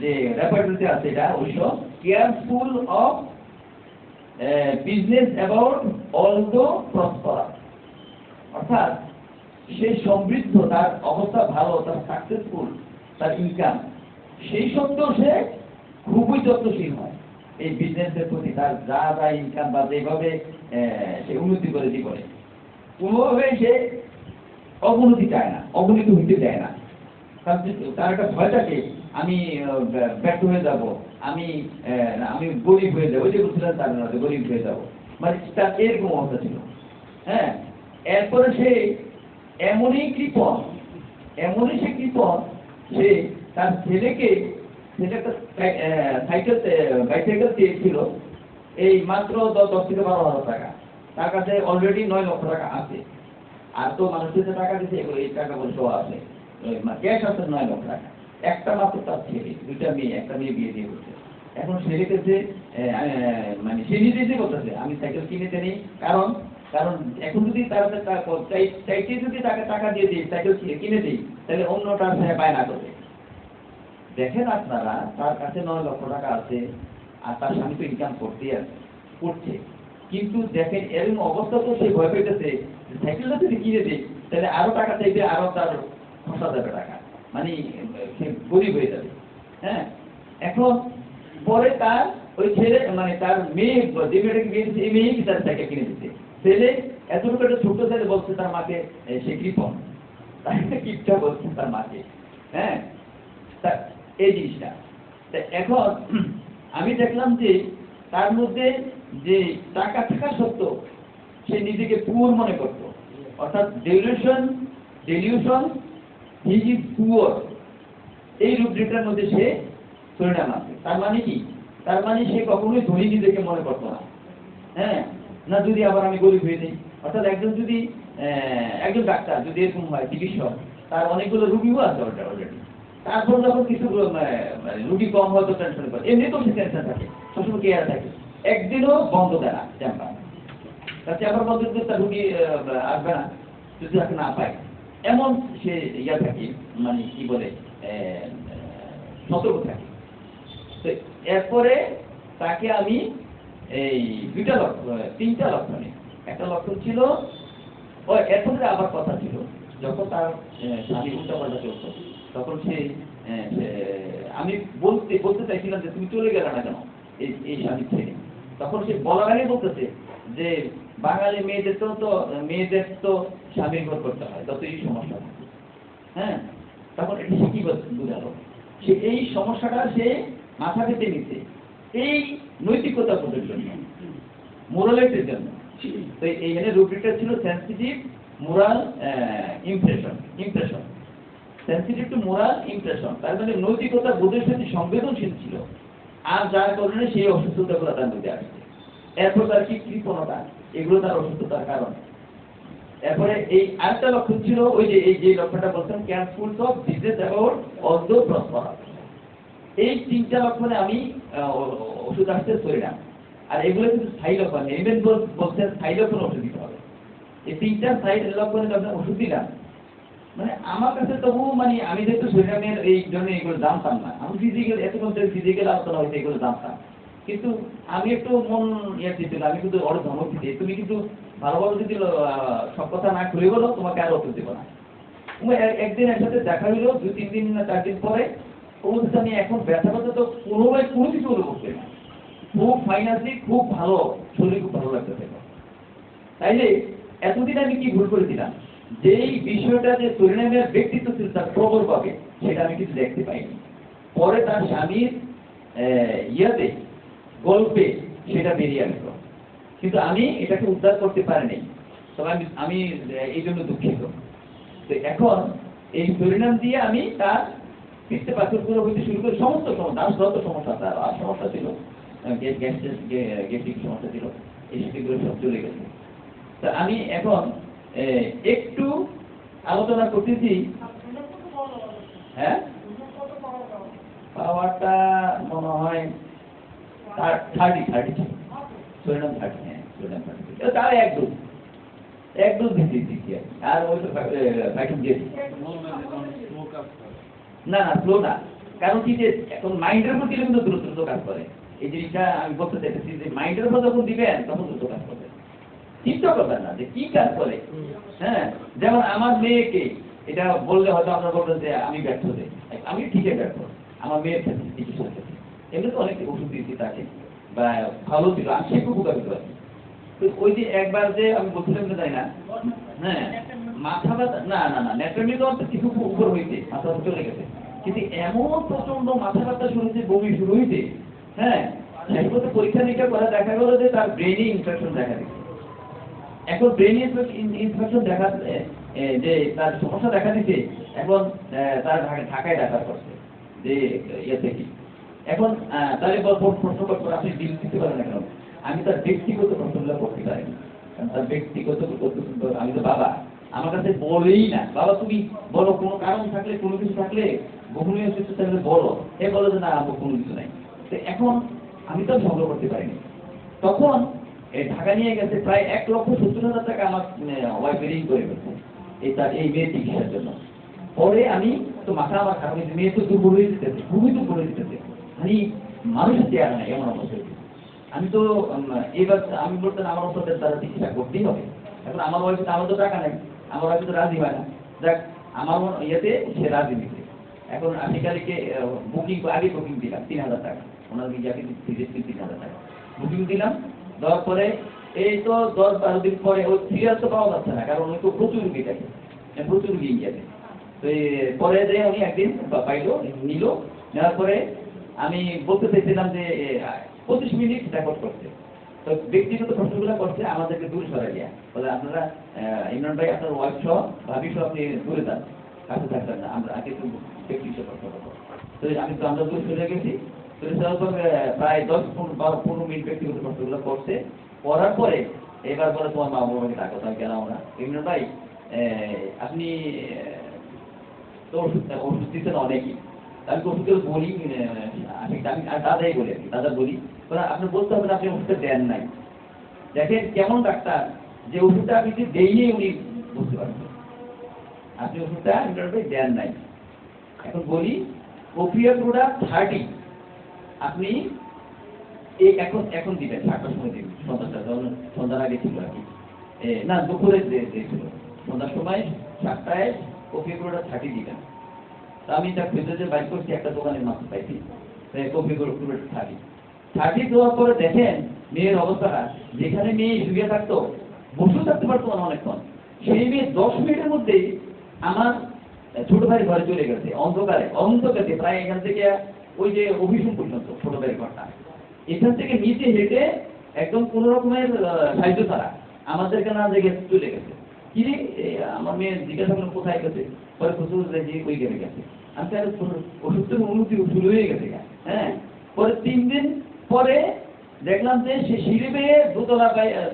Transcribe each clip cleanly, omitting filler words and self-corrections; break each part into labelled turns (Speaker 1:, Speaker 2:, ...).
Speaker 1: যে রেপার্টরিতে আছে এটা অবশ্য, careful of business about although prosper, অর্থাৎ সে সমৃদ্ধ, তার অবস্থা ভালো, তার সাকসেসফুল, তার ইনকাম, সেই সত্ত্বেও সে খুবই যত্নশীল হয় এই বিজনেসের প্রতি। তার যা যা ইনকাম বা যেভাবে সে উন্নতি করে জীবনে, কোনোভাবে সে অবনতি চায় না, অবনীত হইতে চায় না। তার একটা ভয় থাকে, আমি ব্যর্থ হয়ে যাব, আমি আমি গরিব হয়ে যাবো, যে বলছিলেন তার মধ্যে গরিব হয়ে যাব, মানে তার এরকম অবস্থা ছিল। হ্যাঁ, এরপরে সে এমনই কৃপণ, এমনই সে কৃপণ, সে তার ছেলেকে, ছেলেটা সাইকেল বাইসাইকেল চেয়েছিল, এই মাত্র 10 থেকে 12 হাজার টাকা, তার কাছে অলরেডি 9 লক্ষ টাকা আছে। আর তো মানুষের যে টাকা দিচ্ছে এই টাকা পয়সা আছে, ক্যাশ আছে 9 লক্ষ টাকা। একটা মাত্র তার ছেলে, দুইটা মেয়ে, একটা মেয়ে বিয়ে দিয়ে করছে। এখন ছেলেকে যে মানে সে নিজে বলতেছে আমি সাইকেল কিনে নেই, কারণ কারণ এখন যদি তারা চাইতে যদি তাকে টাকা দিয়ে দিই, সাইকেল কিনে দিই, তাহলে অন্যটা সে বায়না করবে। দেখেন আপনারা, তার কাছে 9 লক্ষ টাকা আছে, আর তার স্বামী তো ইনকাম করছে, কিন্তু দেখেন এরকম অবস্থা তো সে ভয় পেতেছে, সাইকেলটা যদি কিনে দিই তাহলে আরো টাকা চাইবে, আরো তার খসা যাবে টাকা, মানে সে গরিব হয়ে যাবে। হ্যাঁ, এখন পরে তার ওই ছেলে, মানে তার মেয়ে, যে মেয়েটাকে বিয়ে দিচ্ছে, এই মেয়েই তার সাইকেল কিনে দিচ্ছে। ছেলে এতটুকু একটা ছোট্ট ছেলে বলছে তার মাকে সে কৃপণ, তাকে কিপটা বলছে তার মাকে। হ্যাঁ, এই জিনিসটা। এখন আমি দেখলাম যে তার মধ্যে যে টাকা থাকা সত্ত্বেও সে নিজেকে পুয়ার মনে করত, অর্থাৎ ডেলিউশন হি ইজ পুয়ার, এই রূপরেখার মধ্যে সে পরিণাম আছে। তার মানে কি? তার মানে সে কখনোই ধনী নিজেকে মনে করতো না। হ্যাঁ, না যদি আবার আমি গরিব হয়ে যাই, অর্থাৎ একজন যদি একজন ডাক্তার যদি এরকম হয়, চিকিৎসক, তার অনেকগুলো রুগীও আছে অলরেডি, তারপর যখন কিছু রুগী কম হয়তো টেনশন করে, এমনিতেও সে টেনশন থাকে, সবসময় কেয়ার থাকে, একদিনও বন্ধ দেয় না চেম্বার। তার চেম্বার বন্ধ করতে তার রুগী আসবে না যদি তাকে না পায়, এমন সে ইয়া থাকে, মানে কি বলে সতর্ক থাকে। তো এরপরে তাকে আমি এই তিনটা লক্ষণে, একটা লক্ষণ ছিল এরপরে আবার কথা ছিল, যখন তার স্বামী উল্টাপাল্টা চলতো, তখন সে আমি বলতে চাইছিলাম যে তুমি চলে গেলে না কেন এই স্বামী ছেড়ে। তখন সে বলার আগে বলতেছে যে বাঙালি মেয়েদের তো স্বামীর ঘর করতে হয়, যতই সমস্যা থাকে। হ্যাঁ, তখন এটি সে কি বুঝালো, সে এই সমস্যাটা সে মাথা পেতে নিচ্ছে এই নৈতিকতা বোধের জন্য, মোরালিটির জন্য। তো এইখানে রুব্রিকটা ছিল sensitive moral impression, sensitive two moral impression, তার মানে নৈতিকতা বোধের সাথে সংবেদনশীল ছিল, আর যার কারণে সেই অসুস্থতাগুলো তার মধ্যে আসছে। এরপর তার কি কৃপণতা, এগুলো তার অসুস্থতার কারণ। এরপরে এই আরেকটা লক্ষণ ছিল, ওই যে এই যে লক্ষণটা বলছেন, careful of business about although prosper. এই তিনটা লক্ষণে আমি ওষুধ আসতে সরিলাম। আর এগুলো কিন্তু স্থায়ী লক্ষণ, ইভেন বলছেন স্থায়ী লক্ষণ ওষুধ দিতে হবে। এই তিনটা স্থায়ী লক্ষণে আপনার ওষুধ দিলাম, মানে আমার কাছে তবু, মানে আমি যেহেতু সরিলামের এই ধরনের এগুলো জানতাম না, আমি ফিজিক্যাল আলোচনা হয়েছে এগুলো জানতাম, কিন্তু আমি একটু মন দিচ্ছিল, আমি কিন্তু অনেক ধমক দিচ্ছি, তুমি কিন্তু ভালো যদি সব কথা না খুলে বলো, তোমাকে আরো ওষুধ দেবো না। একদিন একসাথে দেখা হইলো, 2-3 দিন না 4 দিন পরে, বলতেছে আমি এখন ব্যথা ব্যথা তো কোনো কিছু হলো করতে না, খুব ফাইনালি খুব ভালো, শরীর খুব ভালো লাগতেছে। তাইলে এতদিন আমি কি ভুল করেছিলাম, যেই বিষয়টা যে সরিনামের ব্যক্তিত্ব ছিল তার প্রবল পাবে, সেটা আমি কিছু দেখতে পাইনি। পরে তার স্বামীর ইয়াতে গল্পে সেটা বেরিয়ে আসলো, কিন্তু আমি এটাকে উদ্ধার করতে পারিনি। তবে আমি এই জন্য দুঃখিত। তো এখন এই পরিণাম দিয়ে আমি তার ফিরতে পাথরগুলো হইতে শুরু করে সমস্ত যত সমস্যা, তার আর সমস্যা ছিল, গ্যাস্ট্রিক সমস্যা ছিল, এই সেগুলো সব চলে গেছে। তা আমি এখন একটু আলোচনা করতেছি। হ্যাঁ, পাওয়ারটা মনে হয় 30 ছিল, পরিণাম 30। হ্যাঁ, পরিণাম 30, তার এক ডোজ দিচ্ছি আর ওই তো ভাইটাম দিয়েছি। না স্লো না, কারণ কি যে এখন মাইন্ডের উপর দিলে কিন্তু দ্রুত দ্রুত কাজ করে। এই জিনিসটা আমি বলতে চাইতেছি যে মাইন্ডের উপর যখন দিবেন তখন দ্রুত কাজ করবে, চিন্তা করবেন না যে কি কাজ করে। হ্যাঁ, যেমন আমার মেয়েকে এটা বললে হয়তো আপনারা বলবেন যে আমি ব্যর্থ হই, আমি ঠিকই ব্যর্থ। আমার মেয়ের ক্ষেত্রে চিকিৎসার ক্ষেত্রে এমনি তো অনেক ওষুধ দিয়েছি তাকে, বা ভালো ছিল, আমি সে খুব উপকারিত আছি। তো ওই যে একবার যে আমি বলছিলাম যে তাই না, হ্যাঁ, মাথা ব্যথা না না না ন্যাচারালি তো কিছু উপর হইতে মাথা ব্যথা চলে গেছে, কিন্তু এমন প্রচন্ড মাথা ব্যথা শুরু হয়েছে, বমি শুরু হয়েছে। হ্যাঁ, সেগুলোতে পরীক্ষা নিরীক্ষা করে দেখা গেল যে তার ব্রেনে ইনফেকশন দেখা দিচ্ছে। এখন ব্রেন ইনফেকশন দেখা যে তার সমস্যা দেখা দিচ্ছে। এখন তার ঢাকায় ডাক্তার করছে যে ইয়ে থেকে। এখন তাহলে প্রশ্ন করতে আপনি ডিল দিতে পারেন না কেন? আমি তার ব্যক্তিগত প্রশ্নগুলো করতে পারিনি, কারণ তার ব্যক্তিগত আমি তো বাবা, আমার কাছে বলেই না, বাবা তুমি বলো কোনো কারণ থাকলে, কোনো কিছু থাকলে, গোপনীয় কিছু থাকলে বলো। এ বলো যে না আমার কোনো কিছু নাই। তো এখন আমি তো সংগ্রহ করতে পারিনি। তখন ঢাকা নিয়ে গেছে প্রায় 1,70,000 টাকা আমার ওয়াইফ ঋণ করে ফেলছে এই মেয়ের চিকিৎসার জন্য। পরে আমি তো মাথা আমার খারাপ হয়েছে, মেয়ে তো দুর্বল হয়ে যেতেছে, খুবই দুর্বল হয়ে যেতেছে, আমি মানুষের চেয়ার নাই এমন অবস্থা। আমি তো এবার আমি বলতেন আমার ওষুধের দ্বারা চিকিৎসা করতেই হবে। এখন আমার ওয়াইফে আমার তো টাকা নেই, আমার ওয়াইফে তো রাজি হয় না। দেখ আমার ইয়েতে সে রাজি দিতে। এখন আজকালকে বুকিং আগে বুকিং দিলাম 3,000 টাকা, ওনার ইয়াকে 3,000 টাকা বুকিং দিলাম। দেওয়ার পরে এই তো 10-12 দিন পরে ওই সিরিয়াল তো পাওয়া যাচ্ছে না, কারণ ওই তো প্রচুর রুগী থাকে, প্রচুর রুগী গিয়েছে। তো পরে যে উনি একদিন পাইলো, নিল, নেওয়ার পরে আমি বলতে চাইছিলাম যে 25 মিনিট রেকর্ড করছে। তো ব্যক্তিগত প্রশ্নগুলো করছে, আমাদেরকে দূর সরাই দিয়া বলে আপনারা ইমরান ভাই আপনার ওয়াইফ সহ ভাবি সহ আপনি দূরে যান, কাছে থাকবেন না, আমরা আগে একটু ব্যক্তিগত প্রশ্ন করবো। তো আমি তো আমরা দূর সরে গেছি। প্রায় 10-15 মিনিট ব্যক্তিগত প্রশ্নগুলো করছে। করার পরে এবার বলে তোমার মা বাবাকে ডাকো। তাই গেলাম আমরা, ইমরান ভাই আপনি তো ওষুধ দিচ্ছেন অনেকই, আমি তো ওষুধ বলি আমি দাদাই বলি আর কি, দাদা বলি আপনি বলতে হবে না আপনি ওষুধটা দেন নাই। দেখেন কেমন ডাক্তার, যে ওষুধটা আপনি যদি দেইনি উনি বুঝতে পারছেন আপনি ওষুধটা ইমরান ভাই দেন নাই। এখন বলি ওপিওয়েড 30 আপনি এখন দিবেন, 7টার সময় দিবেন, সন্ধ্যার আগে ছিল আর কি, না দুপুরে দিয়েছিল, সন্ধ্যার সময় 7টায় ওপিওয়েড 30 দিবেন। তা আমি এটা ফ্রিজে বাইক করছি, একটা দোকানের মাত্র পাইছি ওপিওয়েড 30 দেওয়ার পরে দেখেন মেয়ের অবস্থাটা, যেখানে মেয়ে শুয়ে থাকতো, বসেও থাকতে পারতো না অনেকক্ষণ, সেই মেয়ে 10 মিনিটের মধ্যেই আমার ছোট ভাই ঘরে চলে গেছে, অন্ধকারে প্রায় এখান থেকে ওই যে অভিষেক পর্যন্ত ছোট ভাইয়ের ঘরটা, এখান থেকে নিচে হেঁটে একদম কোন রকমের সাহায্য ছাড়া আমাদেরকে না দেখে চলে গেছে। কি রে আমার মেয়ে জিজ্ঞাসা করলাম কোথায় গেছে, পরে খুঁজে যে ওই গেলে গেছে। আমি তাহলে ওষুধের উন্নতি শুরু হয়ে গেছে। হ্যাঁ, পরে 3 দিন পরে দেখলাম যে সে সিঁড়ি বেয়ে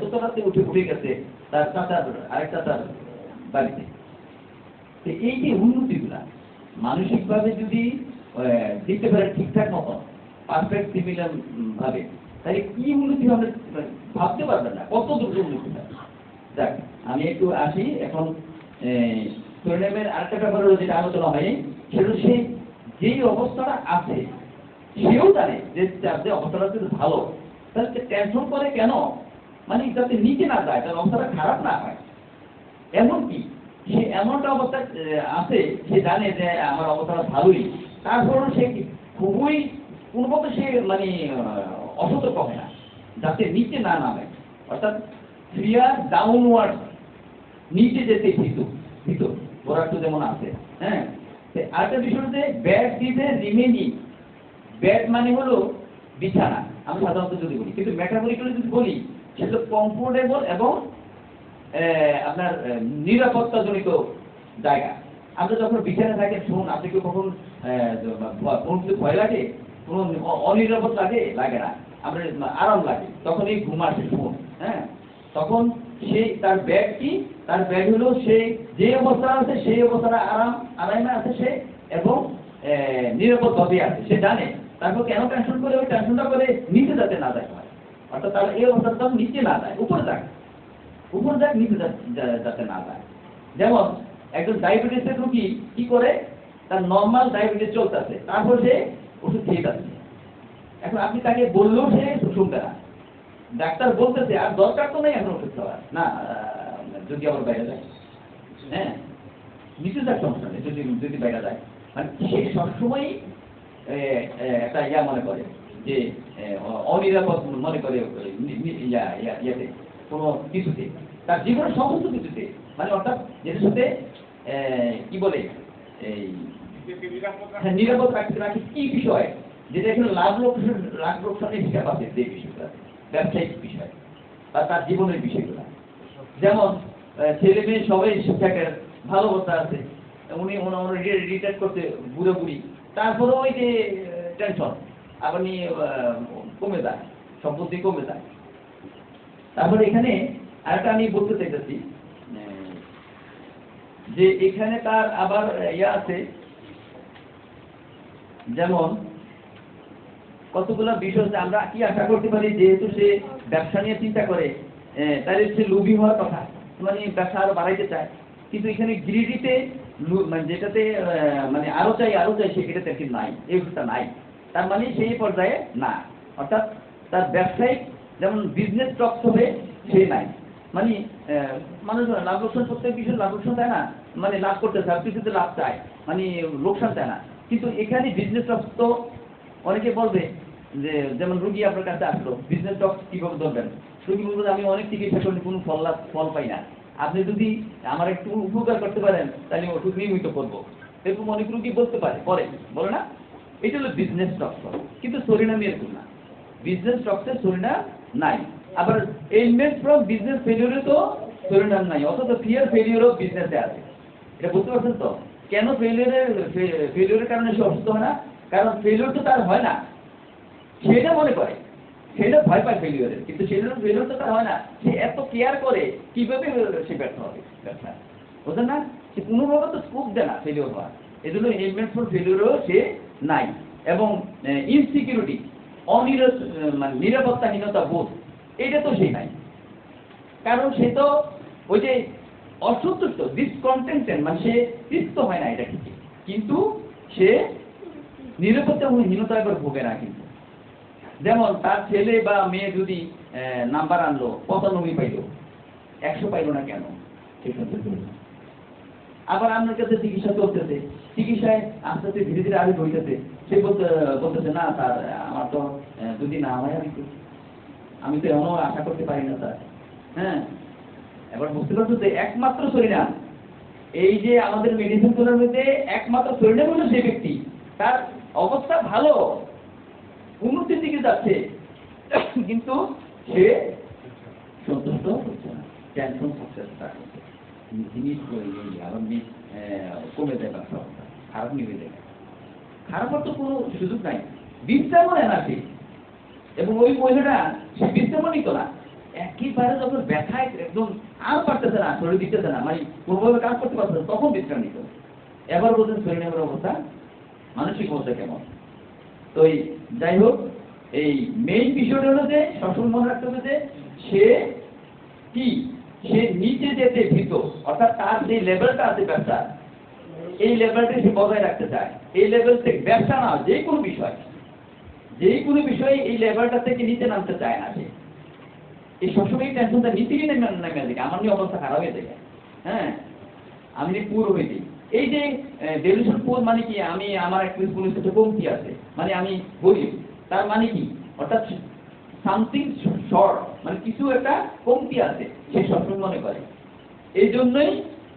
Speaker 1: দোতলাতে উঠে গেছে তার চাচার আরেকটা তার বাড়িতে। এই যে উন্নতিগুলা মানসিকভাবে যদি দিতে পারে ঠিকঠাক মতো, পারফেক্ট সিমিলার ভাবে, তাহলে কি উন্নতি হবে ভাবতে পারবেন না, কত দ্রুত উন্নতি হবে। দেখ আমি একটু আসি এখন সোহেলের আরেকটা ব্যাপার হলো যেটা আলোচনা হয়নি, সেটা সে যেই অবস্থাটা আছে সেও জানে যে অবস্থাটা যদি ভালো, তাহলে সে টেনশন করে কেন, মানে যাতে নিচে না যায়, তার অবস্থাটা খারাপ না হয়। এমনকি সে এমন একটা অবস্থা আছে, সে জানে যে আমার অবস্থাটা ভালোই, তারপরও সে খুবই কোনো মতো সে মানে অসতর্ক হয় না, যাতে নিচে না নামে, অর্থাৎ ফিয়ার ডাউনওয়ার্ড, নিচে যেতে ভীত বরাক্ত যেমন আছে। হ্যাঁ, আরেকটা বিষয় হচ্ছে ব্যাড দিতে রিমেনিং। ব্যাড মানে হলো বিছানা, আমি সাধারণত যদি বলি, কিন্তু মেটাফরিক্যালি যদি বলি সেটা কমফোর্টেবল এবং আপনার নিরাপত্তাজনিত জায়গা। আমরা যখন বিছানা থাকি, শুনুন আপনি কি কখন ভয় লাগে, কোনো অনিরাপদ লাগে না, আমরা আরাম লাগে, তখন এই ঘুম আসে শুনুন। হ্যাঁ, তখন সেই তার ব্যাগ কি, তার ব্যাগ হলো সে যে অবস্থা আছে সেই অবস্থাটা আরামে আছে সে, এবং নিরাপদ ভাবে আছে, সে জানে। তারপর কেন টেনশন করে, ওই টেনশনটা করে নিচে যাতে না যায়, অর্থাৎ তার এই অবস্থাটা নিচে না যায়, উপরে নিচে যাতে না যায়। যেমন একজন ডায়াবেটিসের রোগী কি করে, তার নর্মাল ডায়াবেটিস চলতেছে, তারপর সে ওষুধ খেয়ে যাচ্ছে। এখন আপনি তাকে বললেও সে শুনবে না, ডাক্তার বলতেছে আর দরকার তো নেই এখন ওষুধ খাওয়ার, না যদি আবার বাইরে যায়, হ্যাঁ নিচে যার সমস্যা নেই, যদি যদি বাইরে যায়, মানে সে সবসময় একটা ইয়া মনে করে যে অনিরাপদ মনে করে ইয়াতে কোনো কিছুতে, তার জীবনের সমস্ত কিছুতে, মানে অর্থাৎ যেটার সাথে কি বলে এই নিরাপদ রাখতে রাখি কি বিষয়, যেটা এখানে লাভ লোকসানের হিসাব আছে, যে বিষয়টা ব্যবসায়িক বিষয় বা তার জীবনের বিষয়গুলো। যেমন ছেলে মেয়ে সবাই শিক্ষকের ভালো অবস্থা আছে, উনি রিটায়ার করতে বুড়ো বুড়ি, তারপরে ওই যে টেনশন আপনি কমে যায়, সম্পত্তি কমে যায়। তারপরে এখানে আরেকটা আমি বলতে চাইতেছি যে এখানে তার আবার ইয়া আছে, যেমন কতগুলো বিষয় আমরা কি আশা করতে পারি, যেহেতু সে ব্যবসা নিয়ে চিন্তা করে, তাহলে সে লোভী হওয়ার কথা, মানে ব্যবসা আরো বাড়াইতে চায়, কিন্তু এখানে গ্রিডিতে মানে যেটাতে মানে আরো চাই সেটাতে কিন্তু নাই, এই ওষুধটা নাই, তার মানে সেই পর্যায়ে না, অর্থাৎ তার ব্যবসায়িক যেমন বিজনেস টক্স হবে সে নাই, মানে মানুষ লাভ লোকসান, প্রত্যেক বিষয়ে লাভ লোকসান চায় না, মানে লাভ করতে চায়, কিছুতে লাভ চায়, মানে লোকসান চায় না, কিন্তু এখানে বিজনেস টক্স তো অনেকে বলবে যে, যেমন রুগী আপনার কাছে আসলো, বিজনেস টক্স কিভাবে ধরবেন, রুগী বলবে আমি অনেক চিকিৎসা করি কোনো ফল পাই না, আপনি যদি আমার একটু উপকার করতে পারেন তাহলে ওষুধ নিয়মিত করবো, এরকম অনেক রুগী বলতে পারে, বলে না, এটা হলো বিজনেস টক্স। কিন্তু সরিনাম এরকম না, বিজনেস টক্সের সরিনাম নাই, আবার এলিমেন্ট ফ্রম বিজনেস ফেলিওরে তো সরিনাম নাই, অথচ ফিয়ার ফেলিওরও বিজনেসে আছে। এটা বুঝতে পারছেন তো, কেন ফেলিওরের কারণে সে অসুস্থ হয় না? কারণ ফেলিওর তো তার হয় না, সেটা মনে করে, সেটা ভয় পায় ফেলিওরের, কিন্তু ফেলিওর তো তার হয় না, সে এত কেয়ার করে কিভাবে সে ব্যর্থ হবে ব্যবসা, বুঝলেন না, সে কোনোভাবে তো স্কোপ দেয় না ফেলিওর হওয়ার, এই জন্য এলিমেন্ট ফর ফেলিওরও সে নাই। এবং ইনসিকিউরিটি, মানে নিরাপত্তাহীনতা বোধ, এটা তো সে নাই, কারণ সে তো ওই যে অসন্তুষ্ট, ডিসকন্টেন্টেড, মানে সে তৃপ্ত হয় না এটা ঠিক, কিন্তু সে নিরাপত্তাহীনতা এবার ভোগে না। কিন্তু যেমন তার ছেলে বা মেয়ে যদি নাম্বার আনলো 95 পাইলো, 100 পাইলো না কেন, আবার আপনার কাছে চিকিৎসা চলতেছে, চিকিৎসায় আস্তে আস্তে ধীরে ধীরে আগে হইতেছে, সে বলতেছে না স্যার আমার তো যদি না হয় আমি তো এমনও আশা করতে পারি না স্যার। হ্যাঁ, এবার বুঝতে পারছো যে একমাত্র সরিনাম, এই যে আমাদের মেডিসিন গুলোর মধ্যে একমাত্র সরিনাম হলো সেই ব্যক্তি, তার অবস্থা ভালো, উন্নতির দিকে যাচ্ছে, কিন্তু সে সন্তুষ্ট হচ্ছে না, টেনশন জিনিস আবার কমে যায়, ব্যবসা খারাপ নিবে যায়, খারাপের তো কোনো সুযোগ নাই, বিশ্রামও এনার্জি। এবং ওই মহিলাটা সে বিশ্রামও নিত না, একেবারে যখন ব্যথায় একদম আর পারতেছে না, শরীর দিতেছে না, মানে কোনোভাবে কাজ করতে পারছে না, তখন বিশ্রাম নিত। এবার বলছেন শরীরের অবস্থা, মানসিক অবস্থা কেমন। তো যাই হোক, এই মেইন বিষয়টা হলো যে সবসময় মনে রাখতে হবে যে সে কি, সে নিচে যেতে ভীত, অর্থাৎ তার যে লেভেলটা আছে ব্যবসা, এই লেভেলটা সে বজায় রাখতে চায়, এই লেভেল থেকে ব্যবসা না যে কোনো বিষয়ে এই লেভেলটা থেকে নিচে নামতে চায় না, সে এই সবসময় টেনশনটা নিচেই নামে দেখে, আমার নিয়ে অবস্থা খারাপ হয়ে যায়, হ্যাঁ আমি পুর হয়ে যাই। এই যে ডেলিউশন পুর মানে কি, আমি আমার একটা স্কুলের সাথে কমতি আছে, মানে আমি গরিব, তার মানে কি, অর্থাৎ সামথিং শর্ট, মানে কিছু একটা কমতি আছে, সে সবসময় মনে করে, এই জন্যই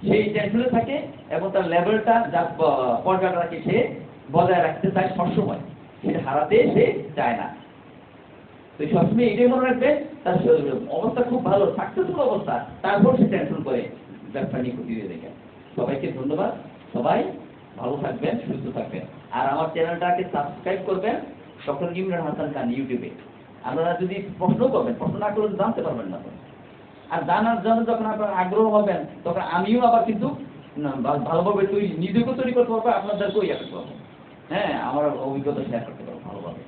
Speaker 1: সেই টেনশনে থাকে এবং তার লেভেলটা যা পর্যায়টাকে সে বজায় রাখতে চায় সবসময়, সেটা হারাতে সে চায় না। তো সবসময় এটাই মনে রাখবে, তার অবস্থা খুব ভালো, সাকসেসফুল অবস্থা, তারপর সে টেনশন করে ব্যবসা নিয়ে ক্ষতি হয়ে দেখে। সবাইকে ধন্যবাদ, সবাই ভালো থাকবেন, সুস্থ থাকবেন, আর আমার চ্যানেলটাকে সাবস্ক্রাইব করবেন, ডক্টর ইমরান হাসান খান ইউটিউবে। আপনারা যদি প্রশ্ন করবেন, প্রশ্ন না করলে জানতে পারবেন না, আর জানার জন্য যখন আপনার আগ্রহ হবেন তখন আমিও আবার কিন্তু ভালোভাবে নিজেকেও তৈরি করতে পারবো, আপনাদেরকেও ইয়ে করতে পারবো, হ্যাঁ আমার অভিজ্ঞতা শেয়ার করতে পারবো ভালোভাবে।